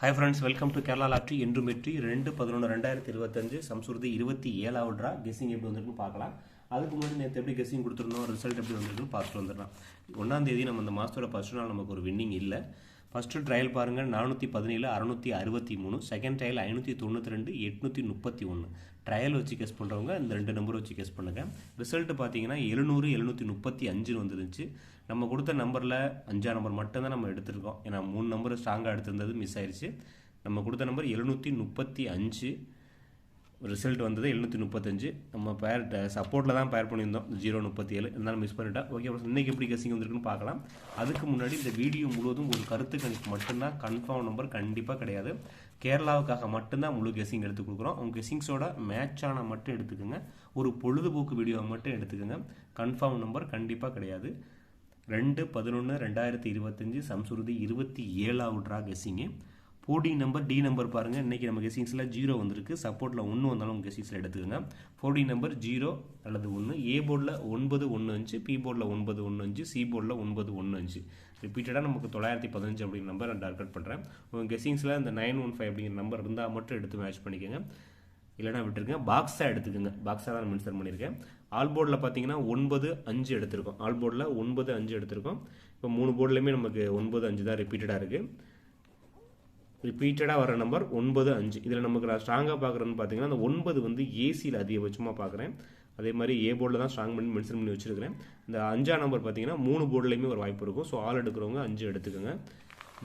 Hi friends, welcome to Kerala Lottery. என்றும் வெற்றி 2/11/2025 சம்சுருதி 27வது டிரா. கெஸ்ஸிங் எப்படி வந்திருக்குன்னு பார்க்கலாம். அதுக்கு முன்னாடி நேற்று எப்படி கெஸ்ஸிங் கொடுத்துருந்தோம், ரிசல்ட் எப்படி வந்திருக்குன்னு பார்த்துட்டு வந்துடலாம். 1ஆம் தேதி நம்ம இந்த மாதத்தோட ஃபர்ஸ்ட் நாள் நமக்கு ஒரு வின்னிங் இல்லை. ஃபஸ்ட்டு ட்ரையல் பாருங்கள் 417 663, செகண்ட் ட்ரையல் 592 831. ட்ரையல் வச்சு கெஸ் பண்ணுறவங்க இந்த ரெண்டு நம்பர் வச்சு கெஸ் பண்ணுங்கள். ரிசல்ட்டு பார்த்தீங்கன்னா 700 735 வந்துருந்துச்சு. நம்ம கொடுத்த நம்பரில் 5ஆம் நம்பர் மட்டும்தான் நம்ம எடுத்திருக்கோம். ஏன்னா 3 நம்பர் ஸ்ட்ராங்காக எடுத்திருந்தது மிஸ் ஆயிடுச்சு. நம்ம கொடுத்த நம்பர் 735 ரிசல்ட் வந்தது 735. நம்ம பேர் சப்போர்ட்டில் தான் பேர் பண்ணியிருந்தோம் 037, இருந்தாலும் மிஸ் பண்ணிட்டேன். ஓகே, இன்றைக்கி எப்படி கெஸ்ஸிங் வந்திருக்குன்னு பார்க்கலாம். அதுக்கு முன்னாடி இந்த வீடியோ முழுவதும் ஒரு கருத்து கணிப்பு மட்டும்தான், கன்ஃபார்ம் நம்பர் கண்டிப்பாக கிடையாது. கேரளாவுக்காக மட்டும்தான் முழு கெஸ்ஸிங் எடுத்து கொடுக்குறோம். உங்கள் கெஸ்ஸிங்ஸோட மேட்சான மட்டும் எடுத்துக்கோங்க, ஒரு பொழுதுபோக்கு வீடியோவை மட்டும் எடுத்துக்கோங்க. கன்ஃபார்ம் நம்பர் கண்டிப்பாக கிடையாது. 2/11/2025 சம்சுருதி 27வது டிரா கெஸ்ஸிங்கு. போர்டிங் நம்பர் டி நம்பர் பாருங்கள். இன்றைக்கி நம்ம கெஸ்ஸிங்ஸில் 0 வந்திருக்கு. சப்போர்ட்டில் 1 வந்தாலும் உங்கள் கெஸ்ஸிங்ஸில் எடுத்துக்கோங்க. போர்டிங் நம்பர் 0 அல்லது 1. ஏ போர்டில் 915, பி போர்டில் 915, சி போர்டில் 915. ரிப்பீட்டடாக நமக்கு 915 அப்படிங்கிற நம்பர் நான் டார்கெட் பண்ணுறேன். உங்கள் கெஸ்ஸிங்ஸில் இந்த 915 அப்படிங்கிற நம்பர் இருந்தால் மட்டும் எடுத்து மேட்ச் பண்ணிக்கோங்க, இல்லைனா விட்டுருங்க. பாக்ஸாக எடுத்துக்கோங்க, பாக்ஸாக தான் மென்ஷன் பண்ணியிருக்கேன். ஆல் போர்டில் பார்த்தீங்கன்னா 9-5 எடுத்திருக்கோம். ஆல் போர்டில் 9-5 எடுத்திருக்கோம். இப்போ 3 போர்ட்லேயுமே நமக்கு 9-5 தான் ரிப்பீட்டடாக இருக்குது. ரிப்பீட்டடாக வர நம்பர் 9-5. இதில் நமக்கு நான் ஸ்ட்ராங்காக பார்க்குறேன்னு பார்த்தீங்கன்னா அந்த 9 வந்து ஏசியில் அதிகபட்சமாக பார்க்குறேன். அதே மாதிரி ஏ போர்டில் தான் ஸ்ட்ராங் பண்ணி மென்ஷன் பண்ணி வச்சுருக்கிறேன். இந்த 5ஆம் நம்பர் பார்த்தீங்கன்னா 3 போர்ட்லேயுமே ஒரு வாய்ப்பு இருக்கும். ஸோ ஆல் எடுக்கிறவங்க 5 எடுத்துக்கோங்க.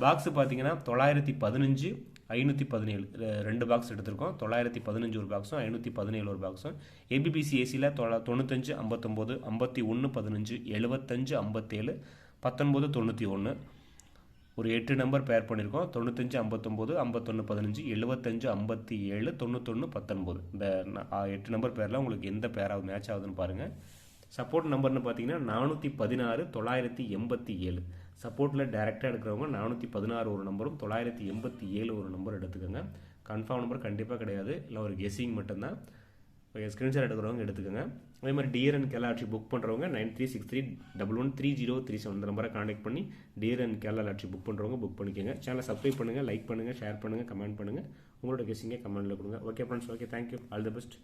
பாக்ஸு பார்த்தீங்கன்னா 915 517 2 பாக்ஸ் எடுத்திருக்கோம். 915 ஒரு பாக்ஸும் 517 ஒரு பாக்ஸும். ஏபிபிசி ஏசியில் 95 59 51 15 75 57 19 91 ஒரு 8 நம்பர் பேர் பண்ணியிருக்கோம். 95 59 51 15 75 57 91 19. இந்த 8 நம்பர் பேரில் உங்களுக்கு எந்த பேராவது மேட்ச் ஆகுதுன்னு பாருங்கள். சப்போர்ட் நம்பர்னு பார்த்தீங்கன்னா 416 987. சப்போர்ட்டில் டேரெக்டாக எடுக்கிறவங்க 416 ஒரு நம்பரும் 987 ஒரு நம்பர் எடுத்துக்கோங்க. கன்ஃபார்ம் நம்பர் கண்டிப்பாக கிடையாது, இல்லை ஒரு கெஸ்ஸிங் மட்டும்தான். ஸ்க்ரீன்ஷாட் எடுக்கிறவங்க எடுத்துக்கோங்க. அதே மாதிரி dear and Kerala lottery book பண்ணுறவங்க 9363113037 இந்த நம்பரை கான்டாக்ட் பண்ணி dear and Kerala lottery book பண்ணுறவங்க புக் பண்ணிக்கோங்க. சேனலை சப்ஸ்கிரைப் பண்ணுங்கள், லைக் பண்ணுங்கள், ஷேர் பண்ணுங்கள், கமெண்ட் பண்ணுங்கள். உங்களோட கெஸ்ஸிங்கை கமெண்ட்டில் கொடுங்க. Okay friends, okay, thank you, all the best.